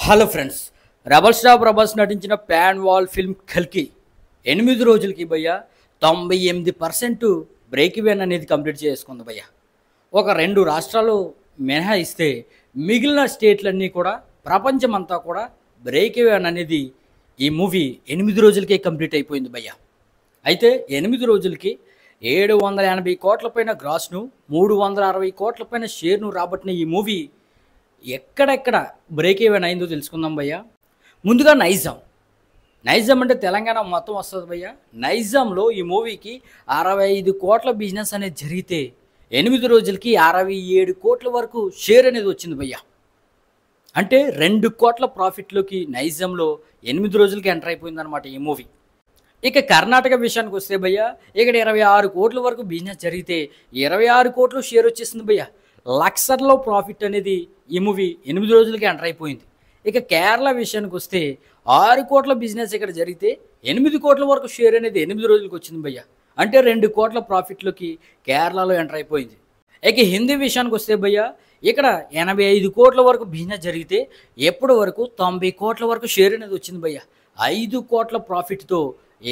Hello friends, rebel star Prabhas నటించిన pan wall film కల్కి 8 రోజులకి భయ్య 98% బ్రేక్ ఈవెన్ అనేది కంప్లీట్ చేసుకుంది భయ్య. ఒక 2 రాష్ట్రాలు మినహాయిస్తే మిగిలిన స్టేట్లన్నీ కూడా ప్రపంచమంతా కూడా బ్రేక్ ఈవెన్ అనేది ఈ మూవీ 8 రోజులకే కంప్లీట్ అయిపోయింది భయ్య. అయితే 8 రోజులకి 780 కోట్ల పైన గ్రాస్ను 360 కోట్ల పైన షేర్ను రాబట్టిన ఈ మూవీ ఎక్కడెక్కడ బ్రేక్ ఈవెన్ అయిందో తెలుసుకుందాం భయ్య. ముందుగా నైజాం అంటే తెలంగాణ మొత్తం వస్తుంది భయ్య. నైజాంలో ఈ మూవీకి 65 కోట్ల బిజినెస్ అనేది జరిగితే 8 రోజులకి 67 కోట్ల వరకు షేర్ అనేది వచ్చింది భయ్య. అంటే 2 కోట్ల ప్రాఫిట్లోకి నైజాంలో 8 రోజులకి ఎంటర్ అయిపోయిందనమాట ఈ మూవీ. ఇక కర్ణాటక విషయానికి వస్తే భయ్య, ఇక్కడ 26 కోట్ల వరకు బిజినెస్ జరిగితే 26 కోట్లు షేర్ వచ్చేసింది భయ్య. లక్షల్లో ప్రాఫిట్ అనేది ఈ మూవీ 8 రోజులకి ఎంటర్ అయిపోయింది. ఇక కేరళ విషయానికి వస్తే 6 కోట్ల బిజినెస్ ఇక్కడ జరిగితే 8 కోట్ల వరకు షేర్ అనేది 8 రోజులకి వచ్చింది భయ్య. అంటే 2 కోట్ల ప్రాఫిట్లోకి కేరళలో ఎంటర్ అయిపోయింది. ఇక హిందీ విషయానికి వస్తే భయ్య, ఇక్కడ 85 కోట్ల వరకు బిజినెస్ జరిగితే ఎప్పటి వరకు 90 కోట్ల వరకు షేర్ అనేది వచ్చింది భయ్య. 5 కోట్ల ప్రాఫిట్తో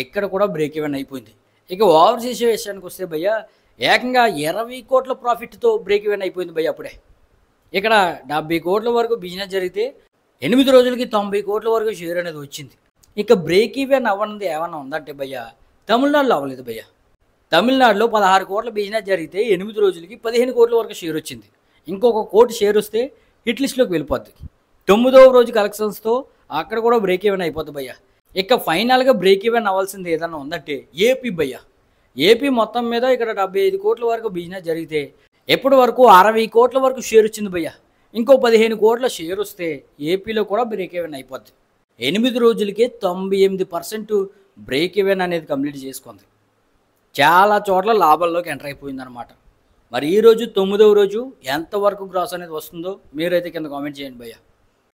ఇక్కడ కూడా బ్రేక్ ఈవెన్ అయిపోయింది. ఇక ఓవర్సీస్ విషయానికి వస్తే భయ్య, ఏకంగా 20 కోట్ల ప్రాఫిట్తో బ్రేక్ ఈవెన్ అయిపోయింది భయ్య. అప్పుడే ఇక్కడ 70 కోట్ల వరకు బిజినెస్ జరిగితే 8 రోజులకి 90 కోట్ల వరకు షేర్ అనేది వచ్చింది. ఇక బ్రేక్ ఈవెన్ అవ్వనిది ఏమన్నా ఉందంటే భయ్య, తమిళనాడులో అవ్వలేదు భయ్య. తమిళనాడులో 16 కోట్ల బిజినెస్ జరిగితే 8 రోజులకి 15 కోట్ల వరకు షేర్ వచ్చింది. ఇంకొక కోటి షేర్ వస్తే హిట్ లిస్ట్లోకి వెళ్ళిపోద్ది. 9వ రోజు కలెక్షన్స్తో అక్కడ కూడా బ్రేక్ ఈవెన్ అయిపోద్ది భయ్య. ఇక ఫైనల్గా బ్రేక్ ఈవెన్ అవ్వాల్సింది ఏదన్నా ఉందంటే ఏపీ భయ్య. ఏపీ మొత్తం మీద ఇక్కడ 75 కోట్ల వరకు బిజినెస్ జరిగితే ఎప్పటి వరకు 60 కోట్ల వరకు షేర్ వచ్చింది భయ్య. ఇంకో 15 కోట్ల షేర్ వస్తే ఏపీలో కూడా బ్రేక్ ఈవెన్ అయిపోద్ది. 8 రోజులకే 98% బ్రేక్ ఈవెన్ అనేది కంప్లీట్ చేసుకుంది. చాలా చోట్ల లాభాల్లోకి ఎంటర్ అయిపోయిందనమాట. మరి ఈరోజు 9వ రోజు ఎంతవరకు గ్రాస్ అనేది వస్తుందో మీరైతే కింద కామెంట్ చేయండి భయ్య.